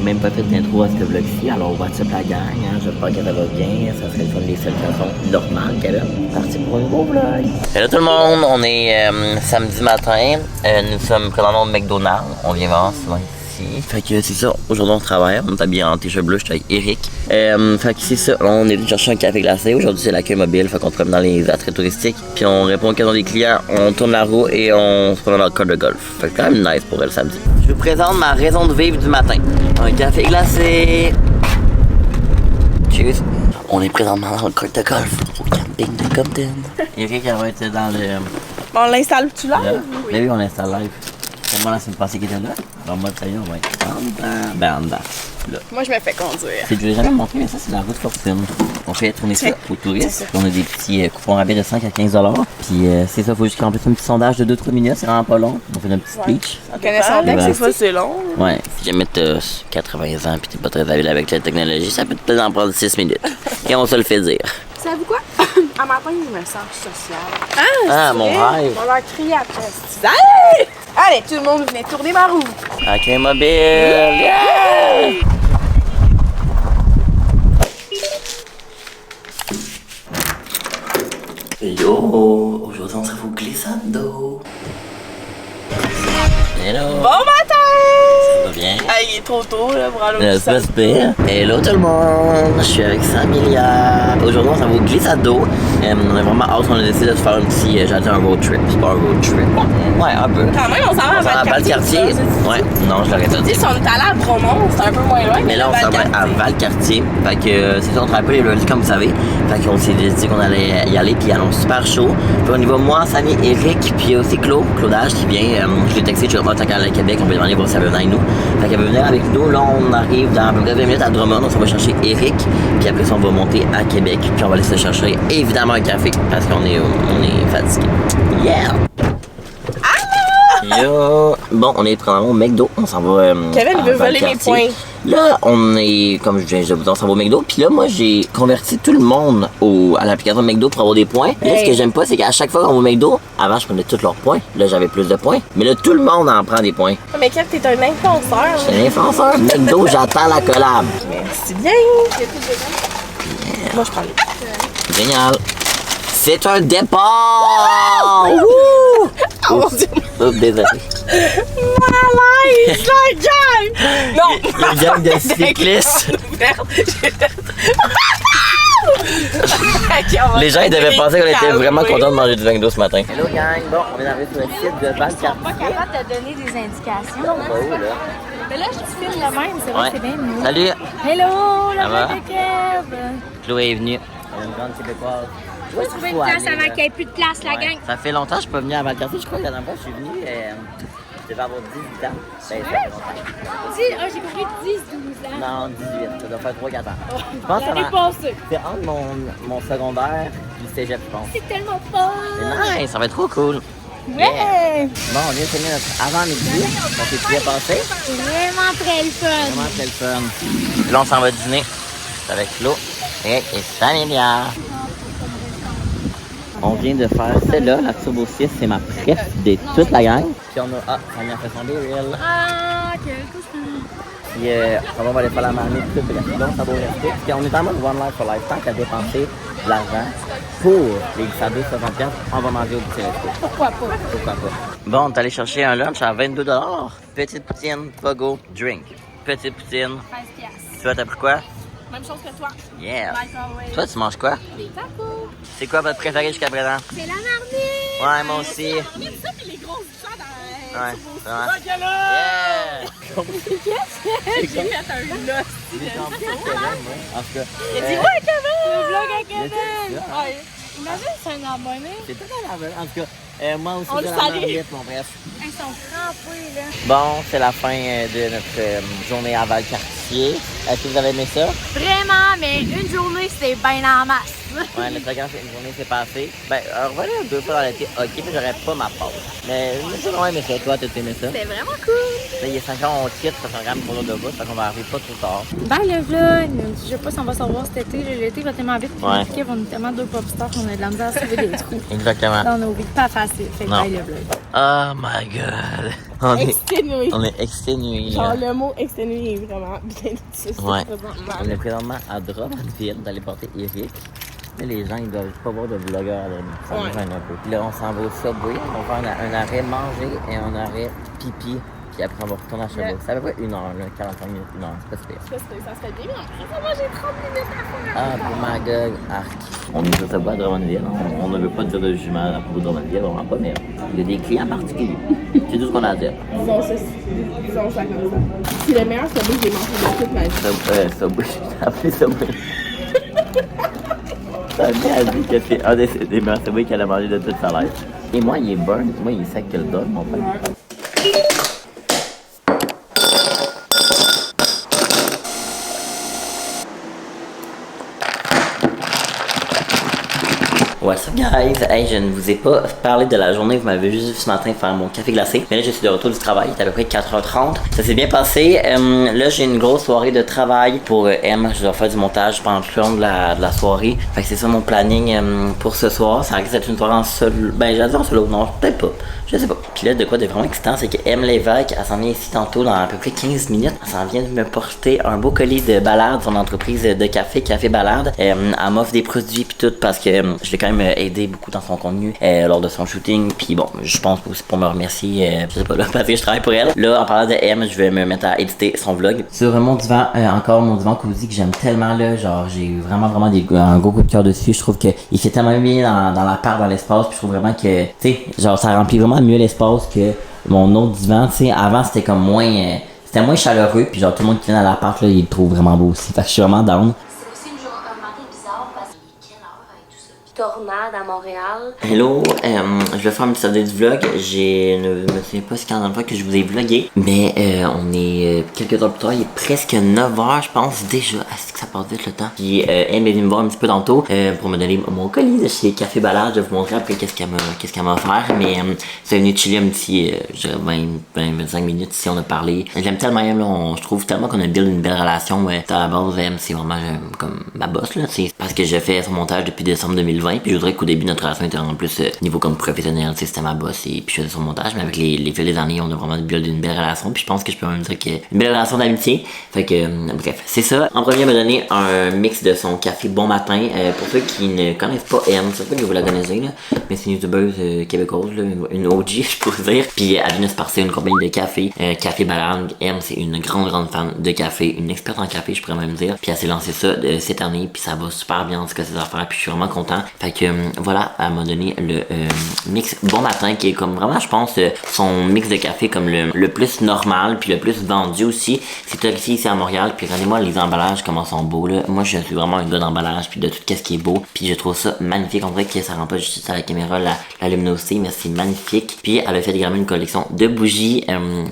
même pas fait d'intro à ce vlog-ci, alors what's up la gang, hein? J'espère que ça va bien, ça serait le fun des seules façons normales qu'elle a. Parti pour un nouveau vlog! Hello tout le monde, on est samedi matin, nous sommes présentement au McDonald's, on vient voir souvent ici. Fait que c'est ça, aujourd'hui on travaille, on est habillé en t-shirt bleu, je suis avec Eric. Fait que c'est ça, on est venu chercher un café glacé, aujourd'hui c'est l'accueil mobile, fait qu'on se promène dans les attraits touristiques. Puis on répond aux questions des clients, on tourne la roue et on se promène dans le court de golf. Fait que quand même nice pour le samedi. Je vous présente ma raison de vivre du matin. Un café glacé. Cheers. On est présentement dans le court de golf au camping de Compton. Eric elle va être dans le... Bon, on l'installe-tu là? Oui, on l'installe live. C'est moi la semaine passée qui était là. En mode ça y est, on va être en dedans. Là. Moi, je me fais conduire. Je l'ai jamais montré, mais ça, c'est la route Fortune. On fait tourner ça aux touristes. Puis on a des petits coupons rabais de 5 à 15 $. Puis c'est ça, il faut juste qu'on remplisse un petit sondage de 2-3 minutes. C'est vraiment pas long. On fait un petit speech. En connaissant bien que c'est ça, c'est long. Ouais. Si jamais t'as 80 ans et t'es pas très habile avec la technologie, ça peut peut-être en prendre 6 minutes. Et on se le fait dire. Savez-vous quoi? À matin, il me sens social. Ah, mon rêve. On va leur crier après. Allez! Allez, tout le monde, venez tourner ma roue. Ok, mobile. Yeah! Yo, aujourd'hui on se retrouve au glissade d'eau. Hello. Bon matin! Ça va bien? Ah, il est trop tôt là pour aller au C'est pas super. Hello tout le monde, je suis avec Samilia. Aujourd'hui on s'en va au glissade d'eau. On a vraiment hâte, on a décidé de se faire un petit, j'allais dire un road trip, c'est pas un road trip. Ouais, un peu. Quand même, on s'en va à Valcartier. Ouais, non, je l'aurais pas dit. Si on est allé à Bromont, c'est un peu moins loin. Mais là, on s'en va à Valcartier. Fait que c'est ça, on travaille pas les lundis comme vous savez. Fait qu'on s'est dit qu'on allait y aller, puis il annonce super chaud. Puis on y va, moi, Samy, Eric, puis aussi Claudage qui vient. Je l'ai texté, je suis remonté à Québec, on peut demander voir si elle veut venir avec nous. Fait qu'elle veut venir avec nous. Là, on arrive dans à peu près 20 minutes à Drummond, on s'en va chercher Eric. Puis après ça, on va monter à Québec. Puis on va aller se chercher évidemment un café parce qu'on est fatigué. Yeah! Yo! Bon, on est probablement au McDo. On s'en va. Kevin, il veut voler mes points. Là, on est, comme je viens de vous dire, on s'en va au McDo. Puis là, moi, j'ai converti tout le monde à l'application McDo pour avoir des points. Là, ce que j'aime pas, c'est qu'à chaque fois qu'on va au McDo, avant, je prenais tous leurs points. Là, j'avais plus de points. Mais là, tout le monde en prend des points. Mais Kev, t'es un influenceur. Je suis un influenceur. McDo, j'attends la collab. Merci bien. Moi, je prends les. Génial. C'est un départ! Wouh! Oh mon Dieu! Oups, désolé. Malaise! La gang! Non! Le gang de cyclistes. Les gens ils devaient penser qu'on était vraiment contents de manger du McDo ce matin. Hello gang, bon, on est arrivé sur le site de Valcartier. Ils sont pas capables de donner des indications. On va où là? Mais là, je te filme le même, c'est vrai, Ouais. c'est bien mieux. Salut! Hello, la Ça va? voix de Kev! Chloé est venue. Elle est une grande québécoise. Je vais trouver une place avant qu'il n'y ait plus de place, la gang. Ça fait longtemps que je suis pas venu à Valcartier. Je crois que la dernière fois je suis venu, je devais avoir 18 ans. Ça fait longtemps. J'ai compris 10-12 ans. Non, 18. Ça doit faire 3-4 ans. Oh, Je pense que l'année passée. c'est entre mon secondaire et le cégep, je pense. C'est tellement fun! C'est nice, ça va être trop cool. Ouais! Bon, on vient de finir notre avant-midi. Ça s'est bien passé. C'est vraiment très le fun! Vraiment très le fun. Là, on s'en va dîner. C'est avec Flo et Samilia. On vient de faire celle-là, la Turbo 6, c'est ma préf de toute la gang. Puis on a, Samia fait son B-Reel. Ah, quel cochon! Puis on va aller faire la marmite, tout bref. Donc, ça va rester. Puis on est en mode One Life for Life. Tant qu'à dépenser de l'argent pour les glissades 60$, on va manger au petit resto. Pourquoi pas? Pourquoi pas? Bon, on est allé chercher un lunch à 22$. Petite poutine, pogo, drink. Petite poutine. 13$. Tu as pris quoi? Même chose que toi. Yeah! Microwave. Toi, tu manges quoi? Des tacos. C'est quoi votre préféré jusqu'à présent? C'est la marmite! Ouais, moi aussi. On aime ça, puis les grosses bichons dans Ouais. Ok, là! Yeah! J'ai fait un lot. En tout cas, Il a dit ouais, Kevin! Le vlog à il y a Kevin! tout ça. Ouais. Imagine, c'est un abonné. C'est tout à la En tout cas, moi aussi, On j'ai le la salue. marmite, mon bref. Ils sont crampés, là. Bon, c'est la fin de notre journée à Valcartier. Est-ce que vous avez aimé ça? Vraiment, mais une journée, c'est bien en masse. Ouais, le très grand, une journée s'est passée. Ben, revenir 2 fois dans l'été, ok, mais j'aurais pas ma pause. Mais j'ai vraiment aimé ça. Toi, t'as aimé ça? C'était vraiment cool. Là, il est 5 heures, on quitte parce qu'on regarde pour l'autre de bus, fait qu'on va arriver pas trop tard. Bye le vlog! Je sais pas si on va se revoir cet été. L'été va tellement vite. Ouais. Puis on est tellement deux pop stars qu'on a de la misère à sauver des trous Exactement. dans nos vies. Pas facile. Fait que Non. bye le vlog. Oh my god. On Exténué. est exténués, Genre, là. le mot exténué est vraiment bien utilisé Ouais. présentement. On est présentement à Drummondville d'aller porter Eric. Mais les gens, ils doivent pas voir de vlogueurs là. Ça me Ouais. gêne un peu. Puis là, on s'en va au Subway. On va faire un arrêt manger et un arrêt pipi. Puis après, on va retourner à Sherbrooke. C'est à peu près 1 heure, là, 45 minutes, 1 heure. C'est pas super. Ça se fait bien, mais après ça, moi, j'ai 30 minutes à faire. Ah, pour Magog, arc. On est juste pas à Drummondville. On ne veut pas dire de jugement à propos de Drummondville, vraiment pas, mais il y a des clients particuliers. C'est tout ce qu'on a à dire. Disons ça comme ça. C'est le meilleur Subway que j'ai mangé de toute ma vie. Subway, j'ai appelé Subway. Ça vient dit que c'est un des meilleurs Subway qu'elle a mangé de toute sa life. Et moi, il est burn. Moi, il est sec que le dog, mon père. What's up guys? Hey, je ne vous ai pas parlé de la journée, vous m'avez juste vu ce matin faire mon café glacé. Mais là, je suis de retour du travail, il est à peu près 4h30. Ça s'est bien passé. Là, j'ai une grosse soirée de travail pour M. Je dois faire du montage pendant tout le long de la soirée. Fait que c'est ça mon planning pour ce soir. Ça risque d'être une soirée en solo. Ben, j'allais dire en solo, non, peut-être pas. Je sais pas. Puis là, de quoi de vraiment excitant, c'est que M Lévesque, elle s'en vient ici tantôt dans à peu près 15 minutes. Elle s'en vient de me porter un beau colis de Ballade, son entreprise de café, Café Ballade. Elle m'offre des produits puis tout parce que je l'ai quand même aidé beaucoup dans son contenu lors de son shooting. Puis bon, je pense aussi pour me remercier, je sais pas là, parce que je travaille pour elle. Là, en parlant de M, je vais me mettre à éditer son vlog. Sur mon divan, encore mon divan cosy que j'aime tellement là. Genre, j'ai vraiment un gros coup de cœur dessus. Je trouve que il fait tellement bien dans la part, dans l'espace. Puis je trouve vraiment que, tu sais, genre, ça remplit vraiment mieux l'espace que mon autre divan. Tu sais, avant, c'était comme moins. C'était moins chaleureux. Puis genre, tout le monde qui vient dans l'appart, là, il le trouve vraiment beau aussi. Fait que je suis vraiment down. C'est aussi un matin bizarre parce qu'il est quelle heure avec tout ça? Tornade à Montréal. Hello, je vais faire un petit update du vlog. Je ne me souviens pas si c'est la dernière fois que je vous ai vlogué, mais on est quelques heures plus tard, il est presque 9h je pense déjà. Est-ce que ça passe vite le temps? Puis elle est venue me voir un petit peu tantôt pour me donner mon colis de chez Café Ballade. Je vais vous montrer après qu'est-ce qu'elle m'a offert, mais c'est venu chiller un petit, je dirais 20-25 minutes ici, on a parlé. J'aime tellement elle, là, je trouve tellement qu'on a build une belle relation. À la base, c'est vraiment comme ma boss, là. C'est parce que je fais son montage depuis décembre 2020, puis je voudrais qu'au début notre relation était en plus niveau comme professionnel, c'était ma boss et puis je faisais son montage, mais avec les fils des années, on a vraiment build une belle relation, puis je pense que je peux même dire qu'il y a une belle relation d'amitié. Fait que bref, c'est ça. En premier, elle m'a donné un mix de son café Bon Matin. Pour ceux qui ne connaissent pas M, c'est pas que vous la connaissez là, mais c'est une youtubeuse québécoise, là, une OG, je pourrais dire. Puis elle vient de se passer une compagnie de café, Café Ballade. M, c'est une grande fan de café, une experte en café, je pourrais même dire. Puis elle s'est lancée ça cette année, puis ça va super bien en tout cas ses affaires, puis je suis vraiment content. Fait que voilà, elle m'a donné le mix Bon Matin qui est comme vraiment, je pense, son mix de café comme le plus normal, puis le plus vendu aussi. C'est torréfié ici à Montréal, puis regardez-moi les emballages, comment sont beaux là. Moi, je suis vraiment un gars d'emballage, puis de tout ce qui est beau, puis je trouve ça magnifique. On dirait que ça rend pas juste à la caméra la luminosité, mais c'est magnifique. Puis elle a fait également une collection de bougies,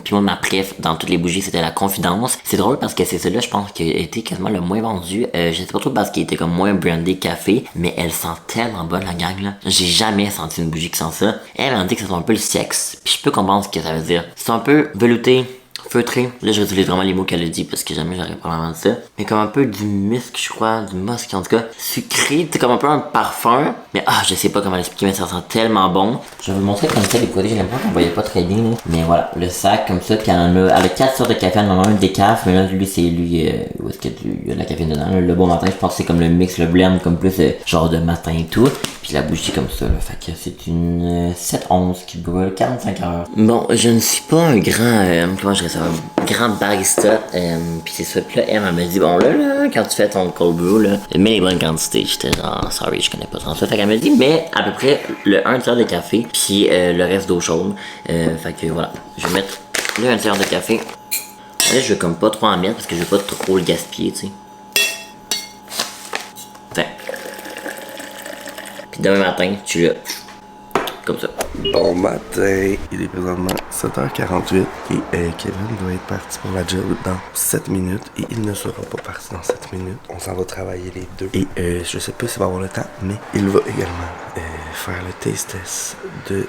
puis moi, ma préf dans toutes les bougies, c'était la Confidence. C'est drôle parce que c'est celle-là, je pense, qui a été quasiment le moins vendu. Je sais pas trop parce qu'il était comme moins brandé café, mais elle sent tellement bonne la gang là. J'ai jamais senti une bougie qui sent ça. Elle m'a dit que c'est un peu le sexe, puis je peux comprendre ce que ça veut dire. C'est un peu velouté, feutré. Là, je réutilise vraiment les mots qu'elle a dit parce que jamais j'aurais probablement dit ça. Mais comme un peu du musc, je crois, du musc en tout cas. Sucré, c'est comme un peu un parfum. Mais je sais pas comment l'expliquer, mais ça sent tellement bon. Je vais vous montrer comme ça les produits. J'ai l'impression qu'on voyait pas très bien là. Mais voilà, le sac comme ça. Puis elle en a avec 4 sortes de café. Elle en a un décaf. Mais là, lui, c'est lui. Où est-ce qu'il y a de la caféine dedans? Le Bon Matin, je pense que c'est comme le mix, le blend, comme plus genre de matin et tout. Puis la bougie comme ça, là. Fait que c'est une 7-11 qui brûle 45 heures. Bon, je ne suis pas un grand, comment je dirais ça, un grand barista. Puis c'est ça. Puis là, elle m'a dit, bon là, quand tu fais ton cold brew, là, mets les bonnes quantités. J'étais genre, sorry, je connais pas tant ça. Fait qu'elle m'a dit, mais à peu près le 1 tiers de café, puis le reste d'eau chaude. Fait que voilà, je vais mettre le 1 tiers de café. Là, je veux comme pas trop en mettre parce que je veux pas trop le gaspiller, tu sais. Demain matin, tu l'as comme ça. Bon matin, il est présentement 7h48 et Kevin doit être parti pour la job dans 7 minutes et il ne sera pas parti dans 7 minutes. On s'en va travailler les deux et je sais pas s'il va avoir le temps, mais il va également faire le taste test de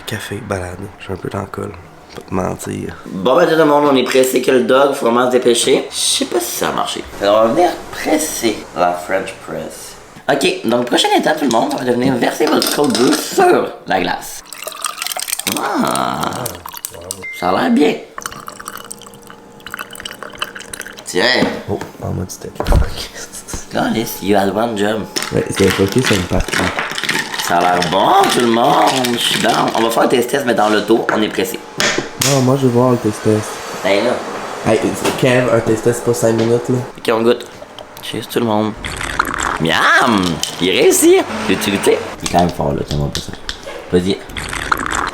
café balade. Je suis un peu dans le col. Pas te mentir. Bon ben tout le monde, on est pressé que le dog, faut vraiment se dépêcher. Je sais pas si ça a marché. Alors on va venir presser la French press. Ok, donc prochaine étape tout le monde, on va devenir verser votre cold brew sur la glace. Ah, ça a l'air bien. Tiens. Oh, en mode steak. Alice, you had one job. Ouais, c'est ok, c'est une partie. Ça a l'air bon tout le monde, je suis down. On va faire un test mais dans l'auto, on est pressé. Non, moi je veux voir le taste test. Hey là. Hey, Kev, un taste test pas 5 minutes là. Ok, on goûte. Cheers tout le monde. Miam! Il réussit! L'utilité. Il est quand même fort là, t'aimes pas ça. Vas-y.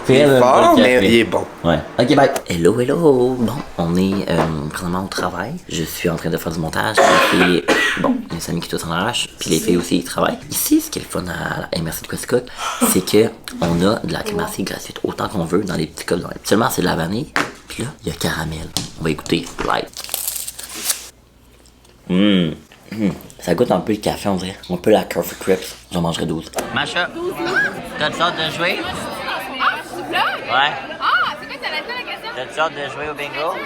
Il est fort, mais il est bon. Ouais. Ok, bye. Hello, hello. Bon, on est présentement au travail. Je suis en train de faire du montage. Puis, bon, il y a des amis qui tous en arrachent. Puis les filles aussi, ils travaillent. Ici, ce qui est le fun à la MRC de Quaticook, c'est que on a de la crème glacée gratuite autant qu'on veut dans les petits cups. Seulement, c'est de la vanille. Puis là, il y a caramel. On va écouter live. Ça goûte un peu le café, on dirait. Un peu la Coffee Crips. J'en mangerai 12. Macha, t'as le sorte de jouer? Ah, tu blagues? Ouais. Ah, c'est quoi, t'as la question? T'as le sorte de jouer au bingo?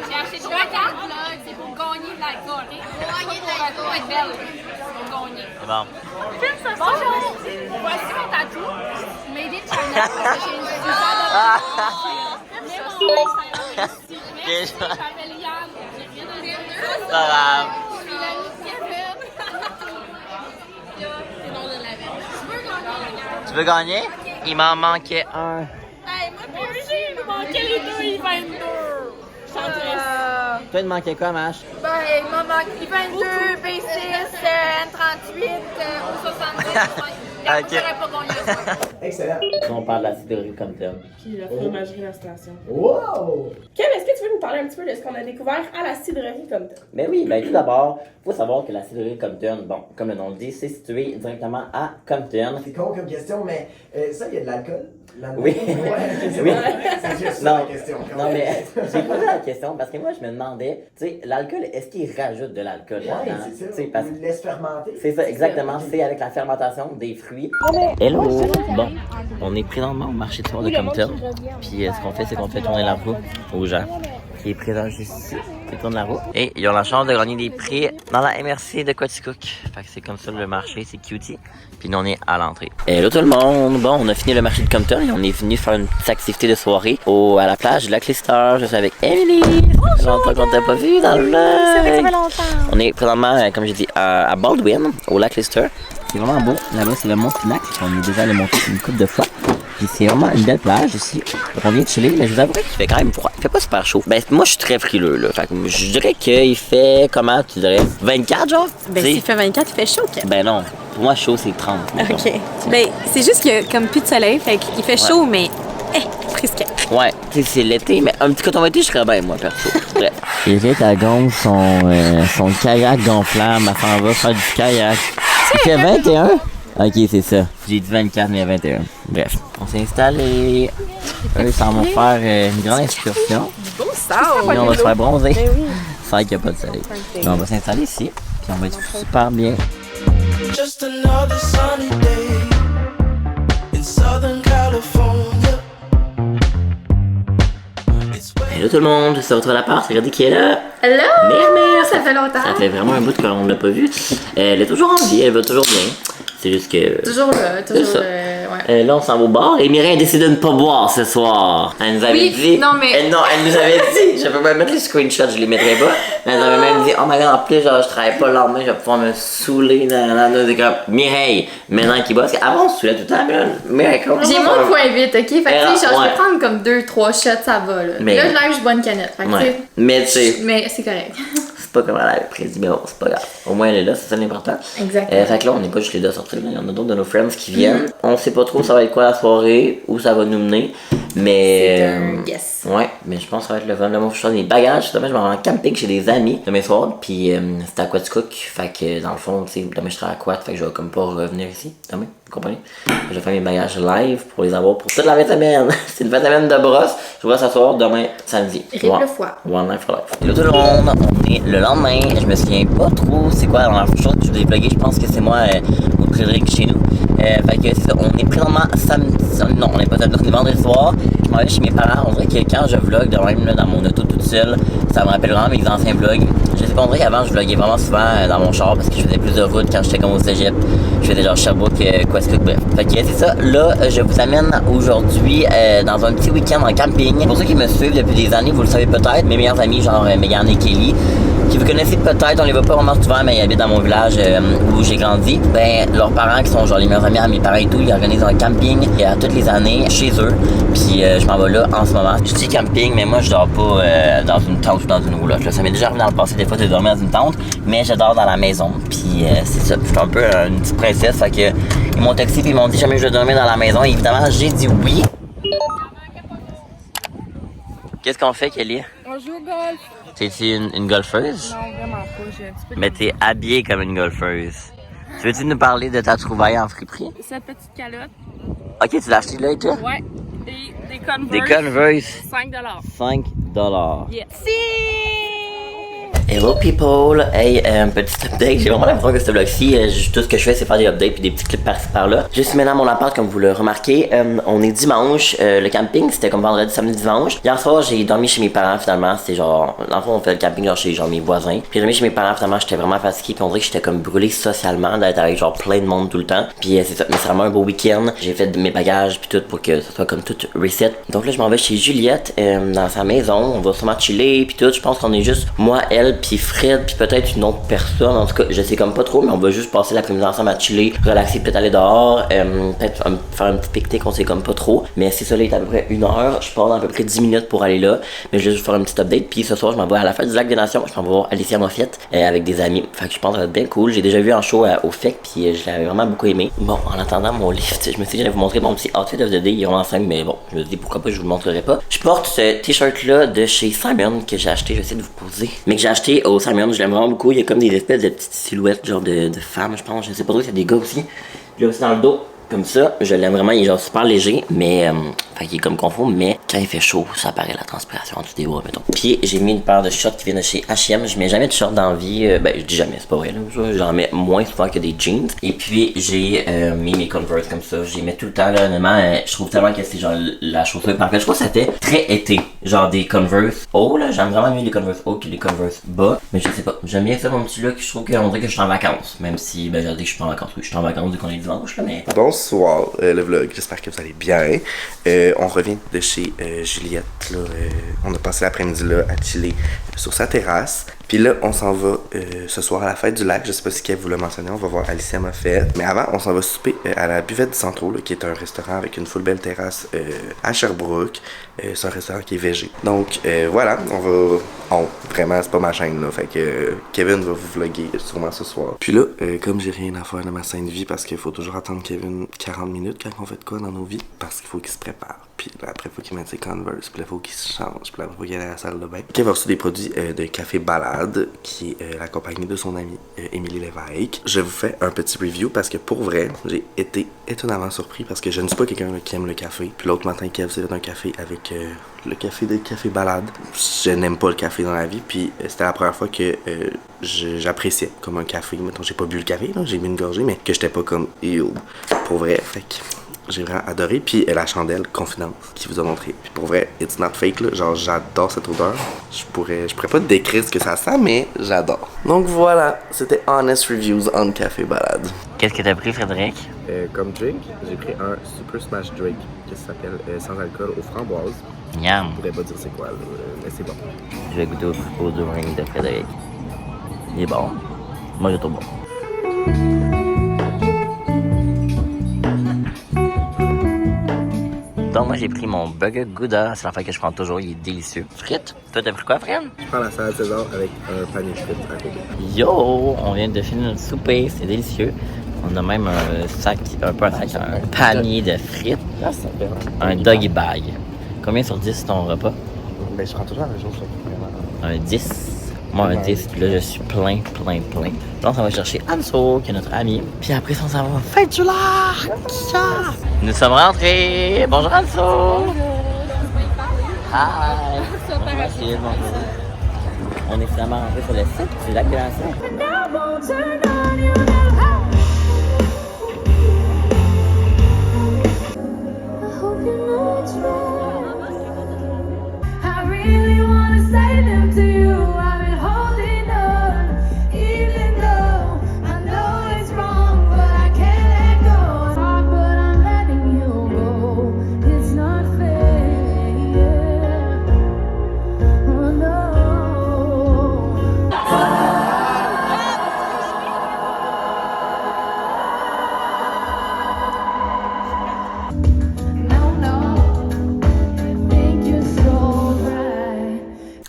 J'ai acheté 3 cartes, là, c'est pour gagner de l'alcool. Pour être belle. Pour gagner. C'est bon. Bonjour! Voici mon tatou. Made in China. Parce que j'ai une design de... Mais mon je m'appelle Yann. J'ai rien à dire. C'est pas grave. Je suis l'ami de Kevin. C'est non de la vie. Tu veux gagner? Il m'en manquait un. Hey, moi aussi, il me manquait les deux, il 22. Je suis triste. Toi, il te manquait quoi, Mach? Ben, il m'a manqué 22, B6, N38, O70. Ok. J'aurais pas gagné le soir. Excellent. On parle de la cidrerie comme thème. Puis la fromagerie, la station. Wow! Kev, est-ce que tu veux nous parler un petit peu de ce qu'on a découvert à la cidrerie comme ça? Ben oui, ben tout d'abord, faut savoir que la cidrerie Compton, bon, comme le nom le dit, c'est situé directement à Compton. C'est con comme question, mais ça, il y a de l'alcool? Oui. Oui. C'est juste Non, ça la question. non mais j'ai posé la question parce que moi je me demandais, tu sais, l'alcool, est-ce qu'il rajoute de l'alcool Ouais, là-dedans? c'est ça. Tu sais, parce On le laisse fermenter. c'est ça, exactement, c'est avec la fermentation des fruits. Hello! Bon, on est présentement au marché de soir de Compton. Puis ce qu'on fait, c'est qu'on fait tourner la roue aux gens qui est présent juste ici, qui tourne la roue. Et ils ont la chance de gagner des prix dans la MRC de Quaticook. Fait que c'est comme ça le marché, c'est cutie. Puis nous on est à l'entrée. Hello tout le monde! Bon, on a fini le marché de Compton et on est venu faire une petite activité de soirée à la plage de Lac Lister. Je suis avec Emily! Ça fait longtemps qu'on t'a pas vu dans le vlog! Ça fait longtemps. On est présentement, comme j'ai dit, à Baldwin, au Lac Lister. C'est vraiment beau. Là-bas, c'est le mont Finac. On est déjà allé monter une couple de fois. Puis c'est vraiment une belle plage ici. On vient de chiller, mais je vous avouerai qu'il fait quand même froid. Il fait pas super chaud. Ben, moi, je suis très frileux, là. Fait que je dirais qu'il fait, comment tu dirais, 24, genre? Ben, T'sais? s'il fait 24, il fait chaud, Kev. Ben non. Pour moi, chaud, c'est 30. mettons. OK. Ben, c'est juste qu'il y a comme plus de soleil, fait qu'il fait chaud, mais frisquet. Ouais, tu sais, c'est l'été, mais un petit coton été, je serais bien, moi, perso. Bref. Eric, elle gonfle son kayak gonflable. Elle s'en va faire du kayak. Il fait 21? Ok, c'est ça. J'ai dit 24, mais 21. Bref, on s'est installé. Eux, ils s'en vont faire une grande excursion. Beau ça! Puis on va se faire bronzer. C'est vrai qu'il n'y a pas de soleil. Mais on va s'installer ici. Puis on va être super bien. Just another sunny day in Southern California. Hello tout le monde, je se retrouve à l'appart. Regardez qui est là. Hello! Mère, Ça fait longtemps. ça fait vraiment un bout qu'on ne l'a pas vue. Elle est toujours en vie, elle va toujours bien. C'est juste que... Toujours là, toujours C'est ça. ouais. Là, on s'en va au bar et Mireille a décidé de ne pas boire ce soir. Elle nous avait Oui, dit. non, mais- Elle nous avait dit. Je peux même mettre les screenshots, je les mettrai pas. Elle nous avait même dit, oh my god, en plus, genre, je travaille pas le lendemain, je vais pouvoir me saouler dans des comme Mireille, maintenant qu'il boit. Parce qu'avant, on se saoulait tout le temps, mais là, Mireille, comment J'ai ça mon va? point vite, ok? Fait que, tu sais, genre, je Ouais. vais prendre comme 2-3 shots, ça va, là. Mais- Là, je bois une canette. Fait que, tu Ouais. sais, Mais tu sais, mais c'est correct. c'est pas comme elle avait prédit, mais bon, c'est pas grave. Au moins, elle est là, c'est ça l'important. Exactement. Fait que là, on n'est pas juste les deux sortis, il y en a d'autres de nos friends qui viennent. On sait pas trop ça va être quoi la soirée, où ça va nous mener, mais... C'est un guess. Ouais, mais je pense que ça va être le fun. Là, moi, je choisis mes bagages. Demain, je vais en camping chez des amis demain soir, puis c'est à Quaticook. Fait que dans le fond, tu sais, demain, je serai à Quat, fait que je vais comme pas revenir ici demain, vous comprenez? Je vais faire mes bagages live pour les avoir pour toute la fin de semaine. C'est une fin de semaine de brosse. Je vous vois s'asseoir demain, samedi. Rip le foie. One night for life. Hello tout le monde, on est le lendemain. Je me souviens pas trop c'est quoi la dernière chose que je vous ai vlogué. Je pense que c'est moi ou Frédéric chez nous. Fait que c'est ça, on est présentement samedi. Non, on est pas samedi, on est vendredi soir. Je m'en vais chez mes parents. On dirait que quand je vlog de même là, dans mon auto toute seule, ça me rappelle vraiment mes anciens vlogs. Je sais pas, on dirait qu'avant je vloguais vraiment souvent dans mon char parce que je faisais plus de route quand j'étais comme au cégep. Je faisais genre Sherbrooke, Quaticook, bref. Fait que c'est ça. Là, je vous amène aujourd'hui dans un petit week-end en camping. Pour ceux qui me suivent depuis des années, vous le savez peut-être, mes meilleurs amis, genre Megan et Kelly, qui vous connaissez peut-être, on les voit pas vraiment souvent, mais ils habitent dans mon village où j'ai grandi. Ben, leurs parents, qui sont genre les meilleurs amis à mes parents et tout, ils organisent un camping à toutes les années chez eux. Puis je m'en vais là en ce moment. Je dis camping, mais moi je dors pas dans une tente ou dans une roulotte. Là. Ça m'est déjà arrivé dans le passé des fois de dormir dans une tente, mais je dors dans la maison. Puis c'est ça, je suis un peu une petite princesse. Fait que ils m'ont texté puis ils m'ont dit jamais je vais dormir dans la maison. Et évidemment, j'ai dit oui. Qu'est-ce qu'on fait, Kelly? On joue au golf. T'es-tu une golfeuse? Non, vraiment pas. J'ai un petit peu de... Mais t'es habillée comme une golfeuse. Tu veux-tu nous parler de ta trouvaille en friperie? Cette petite calotte. Ok, tu l'as acheté là et tout? Ouais. Et des Converse. Des Converse. $5. $5. Yes. Hello people! Hey, petit update. J'ai vraiment l'impression que ce vlog-ci, tout ce que je fais, c'est faire des updates puis des petits clips par-ci par-là. Je suis maintenant à mon appart, comme vous le remarquez. On est dimanche. Le camping, c'était comme vendredi, samedi, dimanche. Hier soir, j'ai dormi chez mes parents finalement. C'était genre, dans le fond, on fait le camping genre chez genre mes voisins. Puis j'ai dormi chez mes parents finalement, j'étais vraiment fatigué. Puis on dirait que j'étais comme brûlé socialement d'être avec genre plein de monde tout le temps. Puis c'est ça, mais c'est vraiment un beau week-end. J'ai fait mes bagages puis tout pour que ça soit comme tout reset. Donc là, je m'en vais chez Juliette dans sa maison. On va sûrement chiller puis tout. Je pense qu'on est juste moi, elle, puis Fred, puis peut-être une autre personne. En tout cas, je sais comme pas trop, mais on va juste passer l'après-midi ensemble à chiller, relaxer, peut-être aller dehors, peut-être faire un petit pique-nique, on sait comme pas trop. Mais si ça là est à peu près 1 heure, je pars dans à peu près 10 minutes pour aller là. Mais je vais juste faire un petit update. Puis ce soir, je m'en vais à la fête du Lac des Nations. Je m'en vais voir Alicia Moffett avec des amis. Fait que je pense que ça va être bien cool. J'ai déjà vu en show au FEC, puis je l'avais vraiment beaucoup aimé. Bon, en attendant mon lift, je me suis dit que j'allais vous montrer mon petit outfit of the day. Il est vraiment simple, mais bon, je me dis pourquoi pas, je vous le montrerai pas. Je porte ce t-shirt là de chez Simon que j'ai acheté. Je vais essayer de vous poser. Mais que j'ai acheté au Simon, je l'aime vraiment beaucoup. Il y a comme des espèces de petites silhouettes, genre de femmes, je pense. Je sais pas trop, c'est des gars aussi. Puis là aussi dans le dos, comme ça. Je l'aime vraiment, il est genre super léger, mais fait qu'il est comme confort, mais quand il fait chaud, ça apparaît la transpiration en dessous des bras, mettons. Puis j'ai mis une paire de shorts qui viennent de chez H&M. Je mets jamais de shorts dans la vie, ben je dis jamais, c'est pas vrai, là. J'en mets moins souvent que des jeans. Et puis j'ai mis mes Converse comme ça. Je les mets tout le temps, là, honnêtement. Je trouve tellement que c'est genre la chaussure parfaite. Je crois que ça fait très été. Genre des Converse haut, là. J'aime vraiment mieux les Converse haut que les Converse bas. Mais je sais pas. J'aime bien ça, mon petit look. Je trouve qu'on dirait que je suis en vacances. Même si, ben, j'ai dit que je suis pas en vacances. Oui, je suis en vacances vu qu'on est dimanche, là, mais. Bonsoir, le vlog. J'espère que vous allez bien. On revient de chez Juliette. Là, on a passé l'après-midi là à chiller sur sa terrasse. Puis là, on s'en va ce soir à la fête du lac. Je sais pas si Kev vous l'a mentionné. On va voir Alicia Moffett. Mais avant, on s'en va souper à la Buvette du Centro, là, qui est un restaurant avec une full belle terrasse à Sherbrooke. C'est un restaurant qui est végé. Donc voilà, on va. Vraiment, c'est pas ma chaîne là. Fait que Kevin va vous vlogger sûrement ce soir. Puis là, comme j'ai rien à faire de ma sainte vie, parce qu'il faut toujours attendre Kevin 40 minutes quand on fait de quoi dans nos vies, parce qu'il faut qu'il se prépare. Puis là, après, il faut qu'il mette ses Converse. Puis là, il faut qu'il se change. Puis là, il faut qu'il aille à la salle de bain. Kev a reçu des produits de Café Balade, qui est la compagnie de son amie Émilie Lévesque. Je vous fais un petit review parce que pour vrai, j'ai été étonnamment surpris parce que je ne suis pas quelqu'un qui aime le café. Puis l'autre matin, Kev s'est fait un café avec le café de Café Balade. Je n'aime pas le café dans la vie. Puis c'était la première fois que j'appréciais comme un café. Mettons, j'ai pas bu le café, j'ai bu une gorgée, mais que j'étais pas comme ew. Pour vrai, fait que j'ai vraiment adoré. Puis la chandelle Confidence qui vous a montré. Puis pour vrai, it's not fake là. Genre j'adore cette odeur. Je pourrais pas décrire ce que ça sent, mais j'adore. Donc voilà, c'était Honest Reviews on Café Balade. Qu'est-ce que t'as pris, Frédéric? Comme drink, j'ai pris un Super Smash Drink qui s'appelle sans alcool aux framboises. Miam. Je pourrais pas dire c'est quoi, là, mais c'est bon. Je vais goûter au drink de Frédéric. Il est bon. Moi, je trouve bon. Donc moi j'ai pris mon burger Gouda. C'est l'affaire que je prends toujours, il est délicieux. Frites? Toi t'as pris quoi, Fred? Je prends la salade César avec un panier de frites à côté. Yo! On vient de finir notre souper, c'est délicieux. On a même un sac, un panier de frites. Un doggy bag. Combien sur 10 ton repas? Ben, je prends toujours la même chose. Un 10. Moi, un 10, puis là, je suis plein. Là, on va chercher Anso, qui est notre ami. Puis après ça, on s'en va fête du lac! Nous sommes rentrés! Bonjour, Anso! Hi! On est finalement rentrés sur le site du lac de la Nation.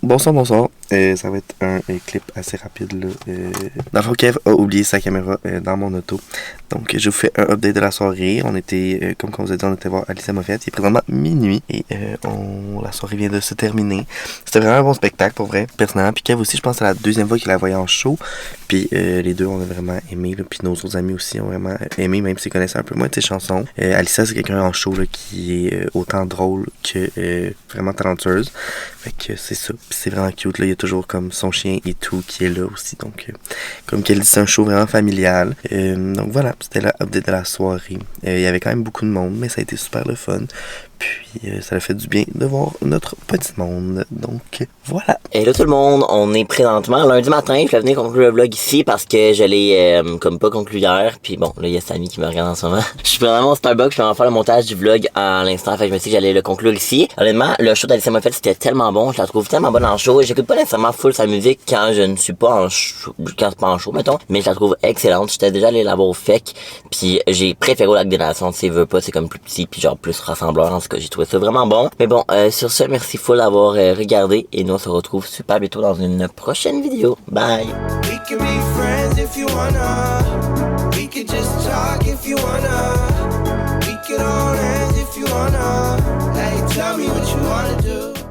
Bonsoir. Ça va être un clip assez rapide là. Dans le fond, Kev a oublié sa caméra dans mon auto. Donc je vous fais un update de la soirée. On était, comme on vous a dit, on était voir Alicia Moffett. Il est présentement minuit et la soirée vient de se terminer. C'était vraiment un bon spectacle pour vrai, personnellement. Puis Kev aussi, je pense que c'est la deuxième fois qu'il la voyait en show. Puis les deux, on a vraiment aimé. Là. Puis nos autres amis aussi ont vraiment aimé, même s'ils connaissaient un peu moins de ses chansons. Alicia, c'est quelqu'un en show là, qui est autant drôle que vraiment talentueuse. Fait que c'est ça. Puis c'est vraiment cute. Là. Il y a toujours comme son chien et tout qui est là aussi. Donc, comme qu'elle dit, c'est un show vraiment familial. Donc voilà, c'était la update de la soirée. Il y avait quand même beaucoup de monde, mais ça a été super le fun. Puis ça a fait du bien de voir notre petit monde. Donc voilà. Et là tout le monde, on est présentement lundi matin. Je vais venir conclure le vlog ici parce que je l'ai comme pas conclu hier. Puis bon, là il y a Samy qui me regarde en ce moment. Je suis vraiment au Starbucks, je vais en faire le montage du vlog à l'instant. Fait que je me suis dit que j'allais le conclure ici. Honnêtement, le show d'Alicia Moffett c'était tellement bon. Je la trouve tellement bonne en show. J'écoute pas nécessairement full sa musique quand je ne suis pas en show, quand c'est pas en show mettons. Mais je la trouve excellente. J'étais déjà allé la voir au FEC. Puis j'ai préféré au Lac des Nations. Tu veux pas, c'est comme plus petit puis genre plus rassembleur. En tout cas, j'ai trouvé ça vraiment bon. Mais bon, sur ce, merci full d'avoir regardé. Et nous on se retrouve super bientôt dans une prochaine vidéo. Bye! We can be friends if you wanna. We could just talk if you wanna. We could hold hands if you wanna. Hey, tell me what you wanna do.